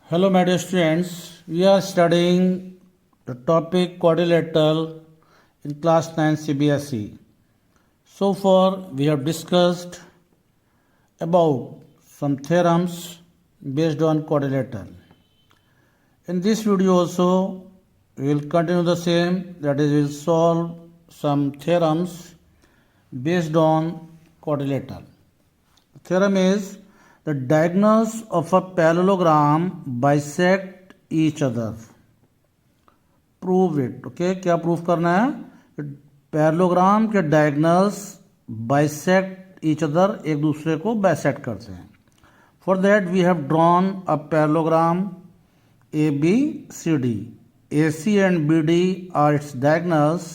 Hello, my dear students. We are studying the topic quadrilateral in class 9 CBSE. So far, we have discussed about some theorems based on quadrilateral. In this video also, we will continue the same, that is, we will solve some theorems based on quadrilateral. The theorem is the diagonals of a parallelogram bisect each other. Prove it. Okay, क्या proof करना है? Parallelogram के diagonals bisect each other, एक दूसरे को bisect करते हैं. For that we have drawn a parallelogram A B C D. A C and B D are its diagonals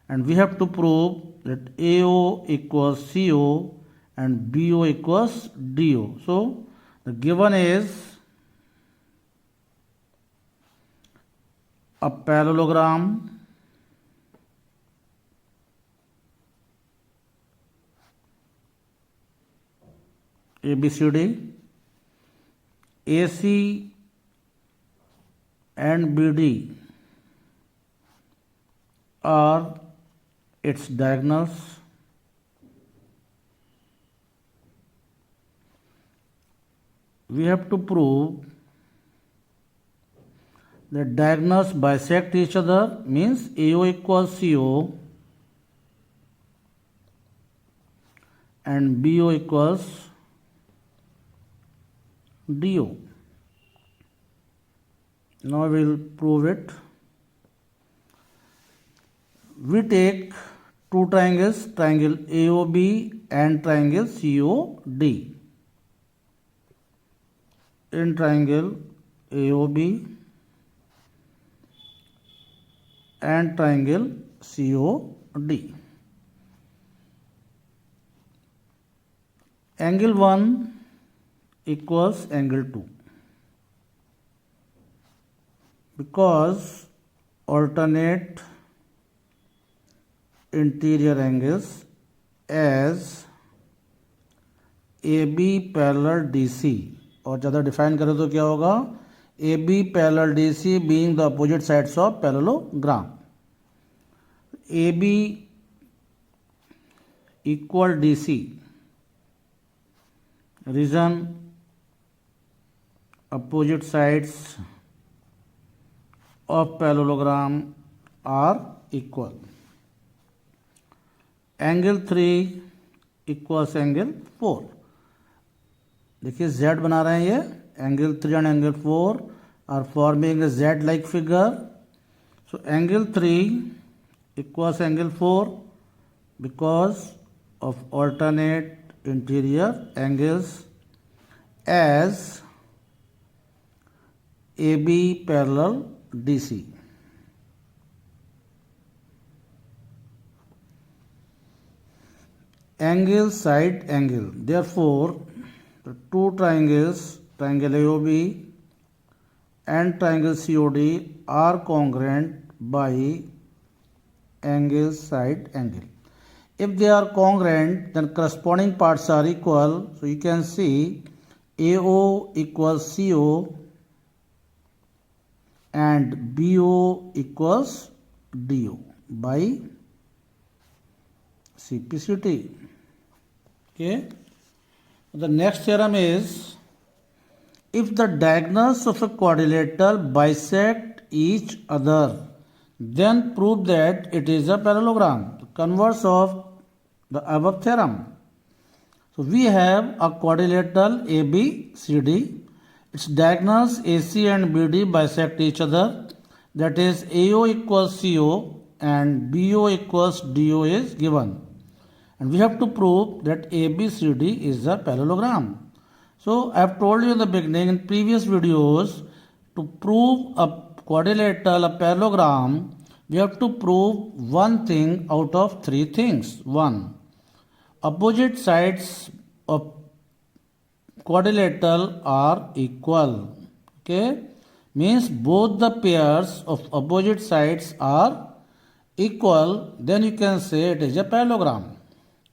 and we have to prove that AO equals CO and BO equals DO. So the given is a parallelogram ABCD, AC and BD are its diagonals. We have to prove that diagonals bisect each other, means AO equals CO and BO equals DO. Now we will prove it. We take two triangles, triangle AOB and triangle COD. In triangle AOB and triangle COD, angle 1 equals angle 2 because alternate interior angles as AB parallel DC, और ज़्यादा define करें तो क्या होगा? AB parallel DC being the opposite sides of parallelogram. AB equal DC, reason opposite sides of parallelogram are equal. Angle 3 equals angle 4. देखिए Z बना रहे हैं, ये angle 3 and angle 4 are forming a Z like figure. So angle 3 equals angle 4 because of alternate interior angles as AB parallel DC. Angle side angle. Therefore, the two triangles, triangle AOB and triangle COD, are congruent by angle side angle. If they are congruent, then corresponding parts are equal. So you can see AO equals CO and BO equals DO by CPCT. Okay. The next theorem is, if the diagonals of a quadrilateral bisect each other, then prove that it is a parallelogram. The converse of the above theorem. So we have a quadrilateral ABCD. Its diagonals AC and BD bisect each other. That is AO equals CO and BO equals DO is given. And we have to prove that ABCD is a parallelogram. So I have told you in the beginning, in previous videos, to prove a quadrilateral, a parallelogram, we have to prove one thing out of three things. One, opposite sides of quadrilateral are equal. Okay, means both the pairs of opposite sides are equal, then you can say it is a parallelogram.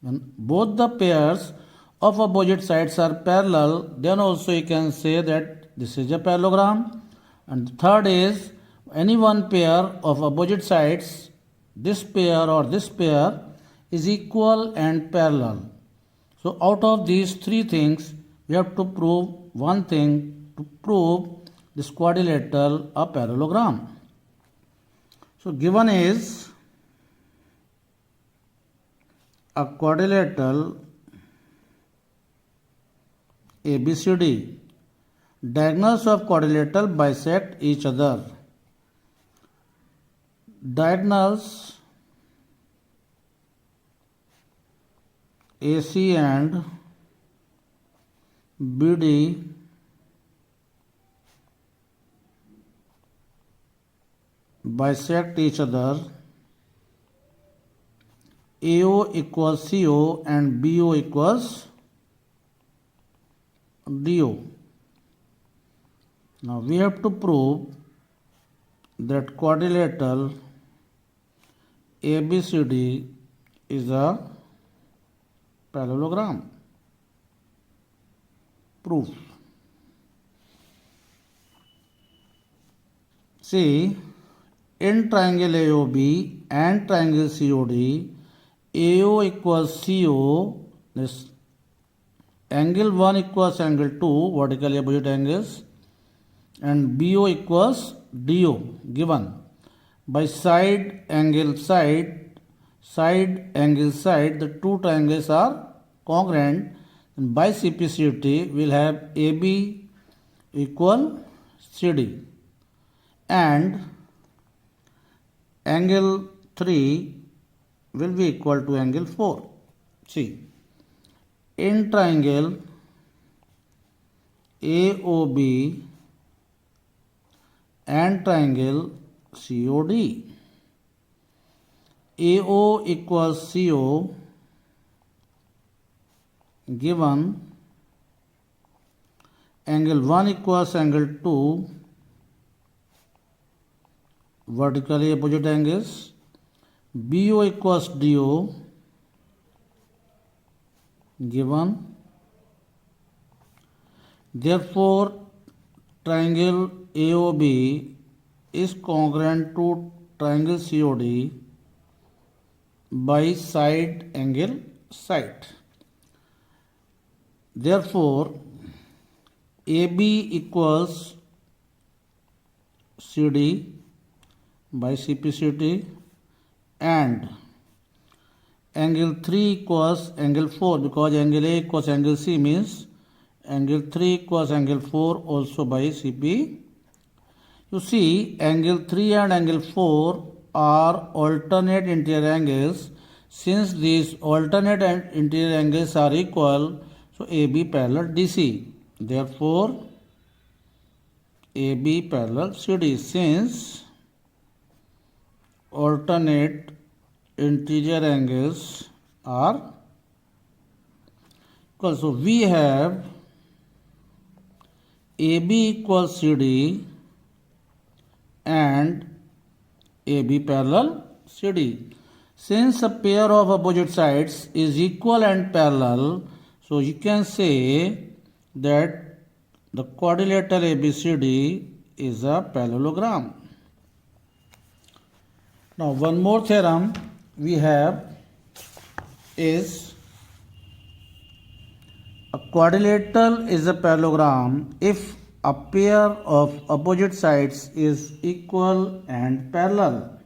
When both the pairs of opposite sides are parallel, then also you can say that This is a parallelogram. And the third is any one pair of opposite sides, this pair or this pair is equal and parallel. So out of these three things, we have to prove one thing to prove this quadrilateral a parallelogram. So given is a quadrilateral ABCD. Diagonals of quadrilateral bisect each other. Diagonals AC and BD bisect each other. AO equals CO and BO equals DO. Now we have to prove that quadrilateral ABCD is a parallelogram. Proof. See, in triangle AOB and triangle COD, AO equals CO, this angle 1 equals angle 2, vertically opposite angles, and BO equals DO given by side angle side, the two triangles are congruent, and by CPCT we will have AB equal CD and angle 3 will be equal to angle 4. See, in triangle AOB and triangle COD, AO equals CO given angle 1 equals angle 2, vertically opposite angles, BO equals DO given, therefore triangle AOB is congruent to triangle COD by side angle side. Therefore AB equals CD by CPCT and angle 3 equals angle 4, because angle A equals angle C means angle 3 equals angle 4 also by CP. You see, angle 3 and angle 4 are alternate interior angles. Since these alternate interior angles are equal, so AB parallel DC. Therefore, AB parallel CD. Since alternate interior angles are equal, so we have AB equals CD and AB parallel CD. Since a pair of opposite sides is equal and parallel, so you can say that the quadrilateral ABCD is a parallelogram. Now one more theorem we have is a quadrilateral is a parallelogram if a pair of opposite sides is equal and parallel.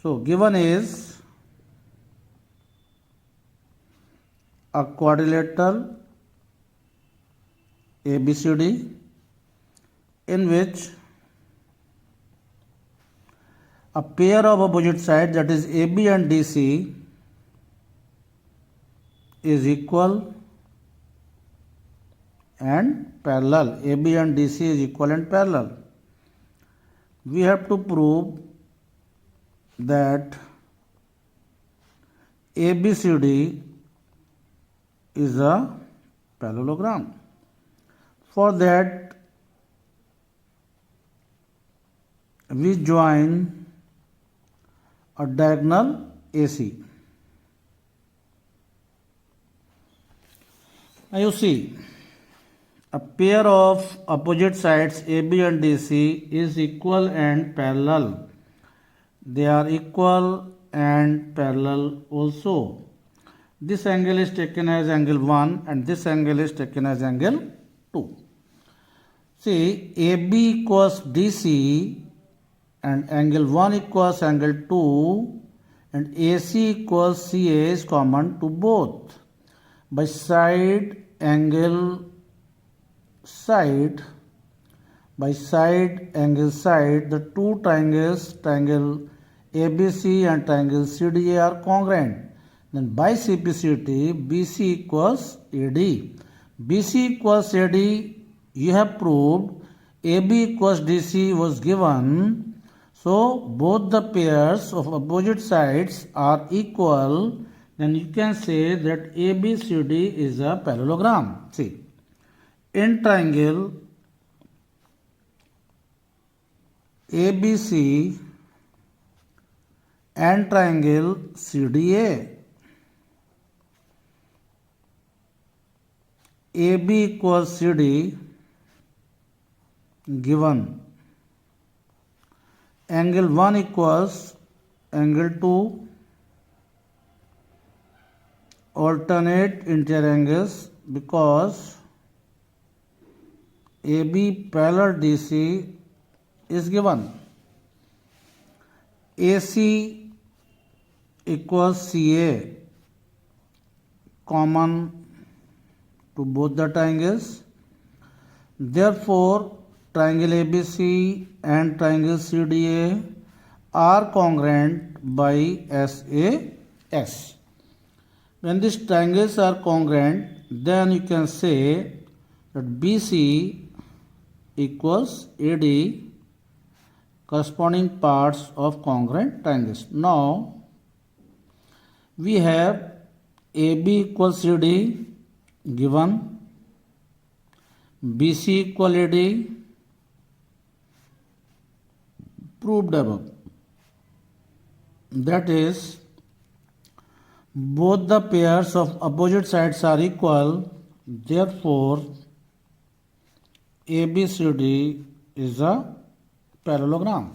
So given is a quadrilateral ABCD in which a pair of opposite sides, that is AB and DC, is equal and parallel. AB and DC is equal and parallel. We have to prove that ABCD is a parallelogram. For that, we join a diagonal AC. Now you see, a pair of opposite sides AB and DC is equal and parallel. They are equal and parallel also. This angle is taken as angle 1 and this angle is taken as angle 2. See, AB equals DC and angle 1 equals angle 2 and AC equals CA is common to both. By side angle side, the two triangles, triangle ABC and triangle CDA are congruent. Then by CPCT, BC equals AD. BC equals AD, you have proved. AB equals DC was given. So both the pairs of opposite sides are equal. Then you can say that ABCD is a parallelogram. See, in triangle ABC and triangle CDA, AB equals CD given, angle 1 equals angle 2, alternate interior angles because AB parallel DC is given. AC equals CA, common to both the triangles. Therefore, triangle ABC and triangle CDA are congruent by SAS. When these triangles are congruent, then you can say that BC equals AD, corresponding parts of congruent triangles. Now, we have AB equals CD given, BC equal AD, proved above. That is, both the pairs of opposite sides are equal, therefore ABCD is a parallelogram.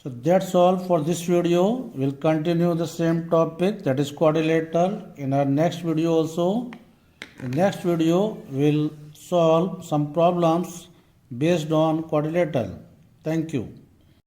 So that's all for this video. We'll continue the same topic, that is quadrilateral, in our next video also. In next video we'll solve some problems based on quadrilateral. Thank you.